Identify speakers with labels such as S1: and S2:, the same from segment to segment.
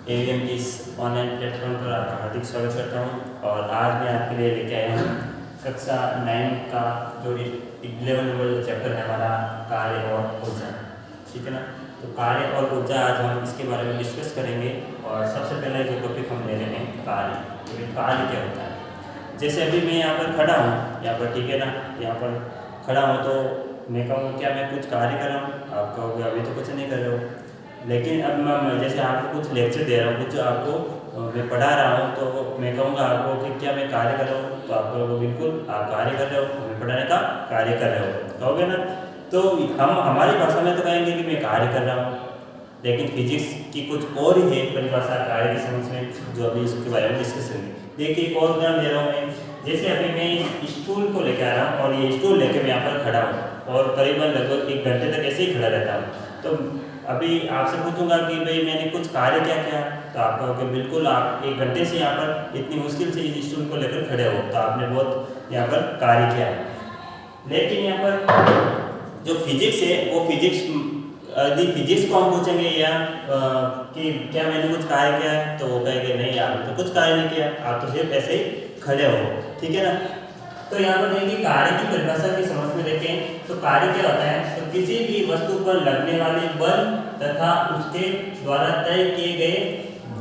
S1: AVM की इस online platform पर आपका हार्दिक स्वागत करता हूँ। और आज मैं आपके लिए लेके आया हूँ कक्षा 9 का जो 11 नंबर जो चैप्टर है हमारा, कार्य और ऊर्जा। ठीक है ना। तो कार्य और ऊर्जा आज हम इसके बारे में डिस्कस करेंगे। और सबसे पहले जो टॉपिक हम ले रहे हैं कार्य, तो कार्य क्या होता है। जैसे अभी मैं यहाँ पर खड़ा हूँ, यहाँ पर ठीक है ना, यहाँ पर खड़ा हूँ तो मैं कहूँ क्या मैं कुछ कार्य कर रहा हूँ, आप कहोगे अभी तो कुछ नहीं कर रहे हो। लेकिन अब मैं जैसे आपको कुछ लेक्चर दे रहा हूँ, कुछ आपको मैं पढ़ा रहा हूँ, तो मैं कहूँगा आपको कि क्या मैं कार्य कर रहा हूँ, तो आप कहोगे बिल्कुल आप कार्य कर रहे हो, मैं पढ़ाने का कार्य कर रहे हो, कहोगे ना। तो हम हमारी भाषा में तो कहेंगे कि मैं कार्य कर रहा हूँ, लेकिन फिजिक्स की कुछ और ही है परिभाषा कार्य की समझ में, जो अभी इसके बारे में डिस्कस करेंगे। देखिए एक और उदाहरण दे रहा हूँ मैं। जैसे अभी मैं इस स्टूल को लेकर आ रहा हूँ और ये स्टूल लेकर मैं यहाँ पर खड़ा हूँ और करीबन लगभग 1 घंटे तक ऐसे ही खड़ा रहता हूँ। तो अभी आपसे पूछूंगा कि भाई मैंने कुछ कार्य क्या किया, तो आप कहोगे बिल्कुल आप 1 घंटे से यहाँ पर इतनी मुश्किल से इस स्टूल को लेकर खड़े हो, तो आपने बहुत यहाँ पर कार्य किया है। लेकिन यहाँ पर जो फिजिक्स है वो यदि फिजिक्स को हम पूछेंगे या कि क्या मैंने कुछ कार्य किया है, तो वो कहेंगे नहीं आपने तो कुछ कार्य नहीं किया, आप तो सिर्फ ऐसे ही खड़े हो। ठीक है ना। तो यहाँ पर देखिए कार्य की परिभाषा की समझ में देखें तो कार्य क्या होता है, तो किसी भी वस्तु पर लगने वाले बल तथा उसके द्वारा तय किए गए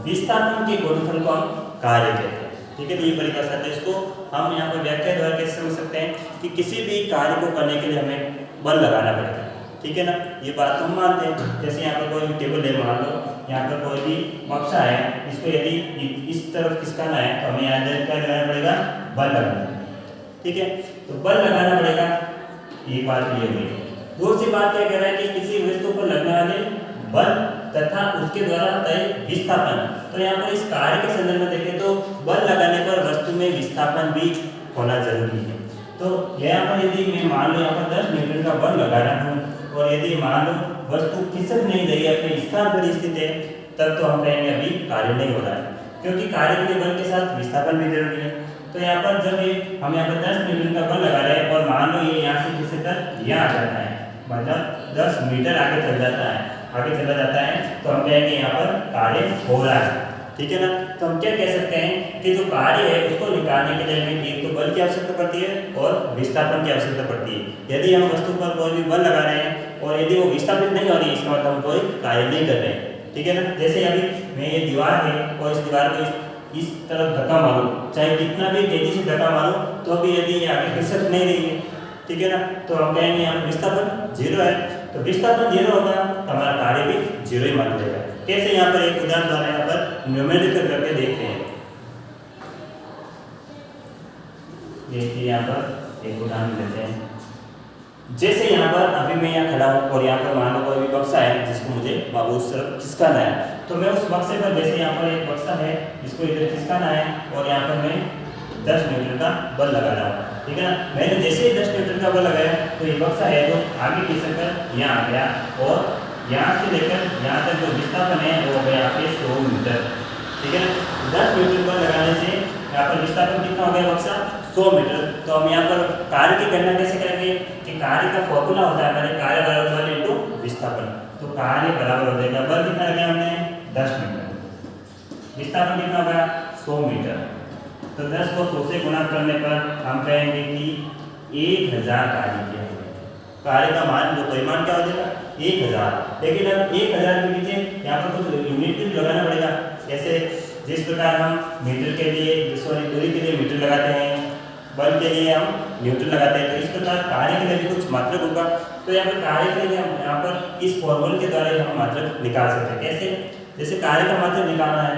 S1: विस्थापन के गुणनफल को हम कार्य कहते हैं। ठीक है। तो ये परिभाषा है, इसको हम यहाँ पर व्याख्या द्वारा कैसे समझ सकते हैं कि किसी भी कार्य को करने के लिए हमें बल लगाना पड़ेगा। ठीक है ना। ये बात तो हम मानते हैं। जैसे यहाँ पर कोई टेबल है, मान लो यहाँ पर कोई भी बक्सा है, इसको यदि इस तरफ खिसकाना है तो हमें यहाँ क्या लगाना पड़ेगा, बल लगाना पड़ेगा। ठीक है। तो बल लगाना पड़ेगा, ये बात ये हुई। दूसरी बात क्या कह रहा है कि किसी वस्तु पर लगने वाले बल तथा उसके द्वारा तय विस्थापन। तो यहाँ पर इस कार्य के संदर्भ में देखें तो बल लगाने पर वस्तु में विस्थापन भी होना जरूरी है। तो यहाँ पर यदि मैं मान लो यहाँ पर 10 न्यूटन का बल लगा रहा हूँ और यदि मान लो वस्तु खिसक नहीं रही है, अपने स्थान पर स्थित है, तब तो हम कहेंगे अभी कार्य नहीं हो रहा है, क्योंकि कार्य के लिए बल के साथ विस्थापन भी जरूरी है। तो यहाँ पर जब हम यहाँ पर 10 न्यूटन का बल लगा रहे हैं और मान लो ये यहाँ से खिसक कर यहाँ आ जाता है, मतलब 10 मीटर आगे चल जाता है, आगे चला जाता है, तो हम कहेंगे यहाँ पर कार्य हो रहा है। ठीक है ना। तो हम क्या कह सकते हैं कि जो कार्य है उसको निकालने के लिए हमें एक तो बल की आवश्यकता पड़ती है और विस्थापन की आवश्यकता पड़ती है। यदि हम वस्तु पर कोई भी बल लगा रहे हैं और यदि वो विस्थापित नहीं हो रही, इसका मतलब हम कोई कार्य नहीं कर रहे हैं। ठीक है ना। जैसे अभी मैं ये दीवार है और इस दीवार को इस तरफ धक्का मारूं, चाहे कितना भी तेजी से धक्का मारूं, तो भी यदि ये आगे खिसक नहीं रही है, ठीक है ना, तो हम कहेंगे यहाँ विस्थापन 0 है। तो विस्थापन 0 होगा तो हमारा कार्य भी 0 ही मान जाएगा। कैसे, यहाँ पर एक उदाहरण द्वारा यहाँ पर न्यूमेरिकल करके देखते हैं। देखिए यहाँ पर एक उदाहरण लेते हैं। जैसे यहाँ पर अभी मैं यहाँ खड़ा हूँ और यहाँ पर मान लो कोई भी बक्सा है जिसको मुझे उस तरफ खिसकाना है, तो मैं उस बक्से पर, जैसे यहाँ पर एक बक्सा है जिसको इधर खिसकाना है और यहाँ पर मैं 10 न्यूटन का बल लगा रहा हूँ। ठीक है ना। मैंने जैसे ही 10 न्यूटन का बल लगाया तो ये बक्सा है जो आगे खिसक कर यहाँ आ गया और यहाँ से लेकर यहाँ तक जो विस्थापन है वो हो गया आपके 100 मीटर। ठीक है ना। 10 न्यूटन बल लगाने से यहाँ पर विस्थापन कितना हो गया, बक्सा 100 मीटर। तो हम यहाँ पर कार्य की गणना कैसे करेंगे कि कार्य का फॉर्मूला होता है हमारे कार्य बराबर बल इंटू विस्थापन। तो कार्य बराबर हो जाएगा, बल कितना लगाया हमने 10 मीटर, विस्थापन कितना होगा 100 मीटर। तो 10 को 100 से गुणा करने पर हम कहेंगे कि 1000 कार्य किया है। कार्य का मान, जो परिमाण क्या हो जाएगा 1000। लेकिन अब 1000 के पीछे यहाँ पर कुछ यूनिट भी लगाना पड़ेगा। जैसे जिस प्रकार हम मीटर के लिए, दूरी के लिए मीटर लगाते हैं, बल के लिए हम न्यूटन लगाते हैं, तो इस प्रकार कार्य के लिए भी कुछ मात्रक होगा। तो यहाँ पर कार्य के लिए हम यहाँ पर इस फॉर्मूले के द्वारा हम मात्रक निकाल सकते हैं। कैसे, जैसे कार्य का मात्रक निकालना है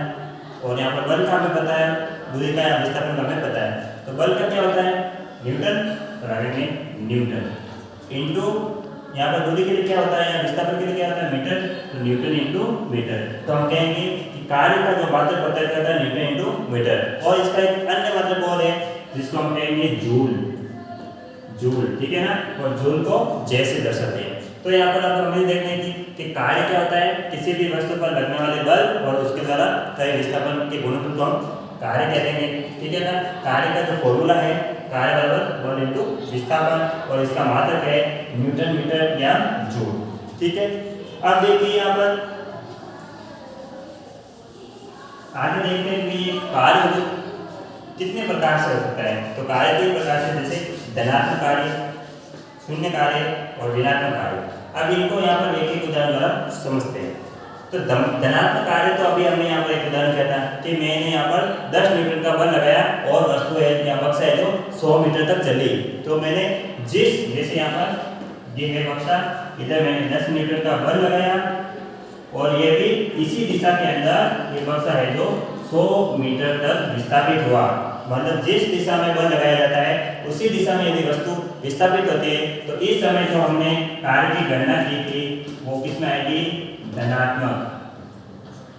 S1: और यहाँ पर बल का हमें पता है, दूरी का या विस्थापन का हमें पता है, तो बल का क्या होता है न्यूटन, और आगे में न्यूटन इंटू यहाँ पर दूरी के लिए क्या होता है, विस्थापन के लिए क्या होता है मीटर, तो न्यूटन इंटू मीटर। तो हम कहेंगे कि कार्य का जो मात्रक होता है न्यूटन इंटू मीटर। और इसका एक अन्य मात्रक और है जिसको हम कहेंगे जूल। जूल, ठीक है ना। और जूल को जैसे दर्शाते हैं। तो यहाँ पर अब हमें देखते हैं कि कार्य क्या होता है, किसी भी वस्तु पर लगने वाले बल और उसके द्वारा तय विस्थापन के गुणनफल को हम कार्य कहते हैं। ठीक है ना। कार्य का जो फॉर्मूला है कार्य बराबर बल इंटू विस्थापन और इसका मात्रक है न्यूटन मीटर या जूल। ठीक है। अब देखिए यहाँ पर आगे देखते हैं कि ये कार्य कितने प्रकार से हो सकता है। तो कार्य कई प्रकार से, जैसे धनात्मक कार्य, शून्य कार्य और ऋणात्मक कार्य। अब इनको यहाँ पर एक एक उदाहरण द्वारा समझते हैं। तो धनात्मक कार्य तो अभी हमने यहाँ पर एक उदाहरण किया था कि मैंने यहाँ पर 10 न्यूटन का बल लगाया और वस्तु है या बक्सा है जो 100 मीटर तक चली। तो मैंने जैसे यहाँ पर ये है बक्सा, इधर मैंने 10 न्यूटन का बल लगाया और ये भी इसी दिशा के अंदर ये बक्सा है जो 100 मीटर तक विस्थापित हुआ। मतलब जिस दिशा में बल लगाया जाता है उसी दिशा में यदि वस्तु विस्थापित होती है तो इस समय जो हमने कार्य की गणना की थी वो किसमें आएगी, धनात्मक।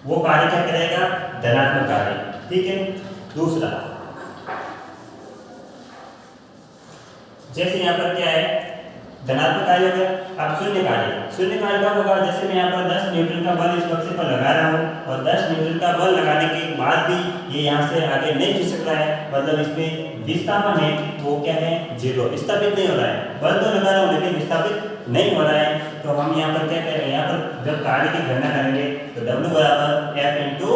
S1: वो कार्य क्या करेगा, धनात्मक कार्य। ठीक है। दूसरा, जैसे यहाँ पर क्या है, धनात्मक कार्य हो गया। अब शून्य कार्य, शून्य कार्य कब होगा, जैसे मैं यहाँ पर 10 न्यूटन का बल इस बक्से पर लगा रहा हूँ और 10 न्यूटन का बल लगाने के बाद भी ये यहाँ से आगे नहीं खिसक रहा है, मतलब इसमें विस्थापन है वो क्या है, 0, विस्थापित नहीं हो रहा है। बल तो लगा रहा हूँ लेकिन विस्थापित नहीं हो रहा है। तो हम यहाँ पर क्या करेंगे, यहाँ पर जब कार्य की गणना करेंगे तो W बराबर F इंटू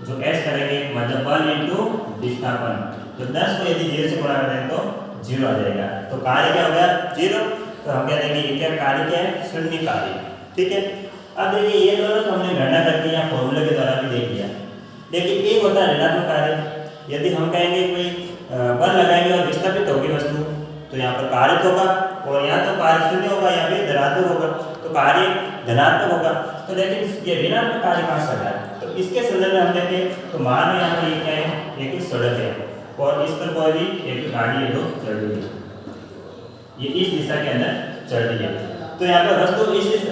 S1: जो S करेंगे, मतलब बल इंटू विस्थापन। तो 10 को यदि 0 से गुणा करें तो 0 आ जाएगा। तो कार्य क्या हो गया, 0। तो हम कह देंगे ये क्या कार्य क्या है, शून्य कार्य। ठीक है। अब देखिए ये दोनों तो हमने गणना करके यहाँ फॉर्मूले के द्वारा भी देख लिया, लेकिन एक होता है ऋणात्मक कार्य। यदि हम कहेंगे कोई बल लगाएंगे और विस्थापित होगी वस्तु तो यहाँ पर कार्य होगा और यहाँ तो कार्य शून्य होगा, यहाँ पे धनात्मक होगा, तो कार्य धनात्मक होगा। तो लेकिन ये ऋणात्मक कार्य कहाँ से रहा है, तो इसके संदर्भ में हम देखें तो मान में यहाँ पर ये क्या है, एक सड़क है और इस पर कोई भी एक गाड़ी है जो चल रही है, ये इस दिशा के अंदर चल रही है। तो यहाँ पर वस्तु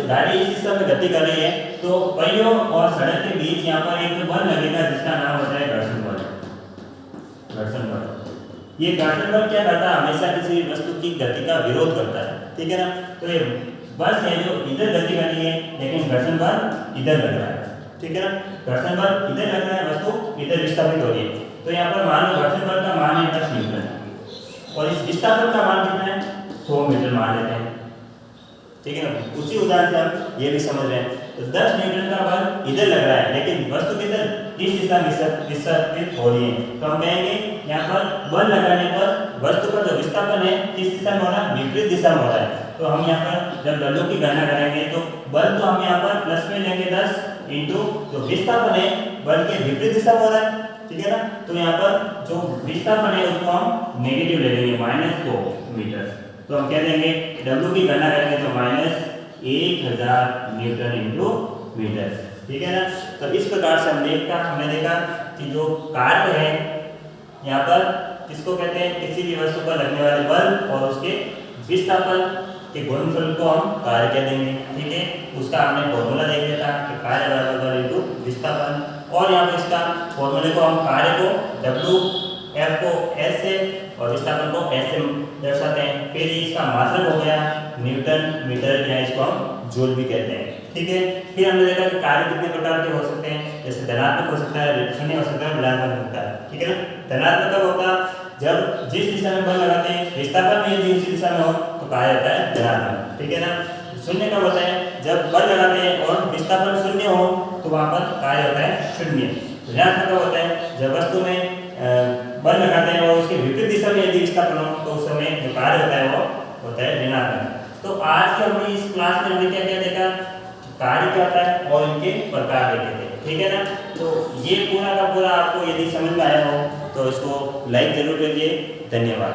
S1: गाड़ी इस दिशा में गति कर रही है, तो पहियों और सड़क के बीच यहाँ पर एक बल लगेगा जिसका नाम होता है घर्षण बल। घर्षण बल, ये घर्षण बल क्या करता है, हमेशा किसी वस्तु की गति का विरोध करता है। ठीक है ना। तो ये बस है जो इधर गति कर रही है लेकिन घर्षण बल इधर लग रहा है। ठीक है ना। घर्षण बल इधर लग रहा है, वस्तु इधर विस्थापित हो रही है। तो यहाँ पर मान लो घर्षण बल का मान है 10 न्यूटन और इस विस्थापन का मान कितना है, 100 मीटर मान लेते हैं। ठीक है ना। उसी उदाहरण से हम ये भी समझ रहे हैं। तो 10 न्यूटन का बल इधर लग रहा है लेकिन वस्तु किधर, इस दिशा में विस्थापित हो रही है। तो हम कहेंगे यहाँ पर बल लगाने पर वस्तु का जो विस्थापन है किस दिशा में हो रहा है, विपरीत दिशा में हो रहा है। तो हम यहाँ पर जब W की गणना करेंगे तो बल तो हम यहाँ पर प्लस में लेंगे 10 इंटू जो विस्थापन है बल के विपरीत दिशा में हो रहा है। ठीक है ना। तो यहाँ पर जो विस्थापन है उसको हम नेगेटिव ले लेंगे, -2 मीटर। तो हम कह देंगे W की गणना करेंगे तो -1000 न्यूटन इंटू मीटर। ठीक है ना। तो इस प्रकार से हमने देखा कि जो कार्य है यहाँ पर किसको कहते हैं, किसी भी वस्तु पर लगने वाले बल और उसके विस्थापन के गुणनफल को हम कार्य कह देंगे। ठीक है। उसका हमने फॉर्मूला देख लिया था कि कार्य बराबर बल इंटू विस्थापन, और यहाँ पर इसका फॉर्मूले को हम कार्य को W, F को S से और विस्थापन को S से दर्शाते हैं। फिर इसका मात्रक हो गया न्यूटन मीटर या इसको हम जूल भी कहते हैं। ठीक है। फिर हमने देखा कि कार्य कितने प्रकार के हो सकते हैं, जैसे धनात्मक हो सकता है, शून्य हो सकता है, ऋणात्मक हो सकता है। ठीक है ना। धनात्मक कब होता है, जब जिस दिशा में बल लगाते हैं विस्थापन भी यदि उसी दिशा में हो तो कार्य होता है धनात्मक। ठीक है ना। शून्य कब होता है, जब बल लगाते हैं और विस्थापन शून्य हो तो वहाँ पर कार्य होता है शून्य। ऋणात्मक कब होता है, जब वस्तु में बल लगाते हैं और उसके विपरीत दिशा में यदि विस्थापन हो तो उस समय जो कार्य होता है वो होता है ऋणात्मक। तो आज के हमने इस क्लास में हमने क्या क्या देखा, कार्य क्या होता है और इनके प्रकार देखे थे। ठीक है ना। तो ये पूरा का पूरा आपको यदि समझ में आया हो तो इसको लाइक जरूर करिए। धन्यवाद।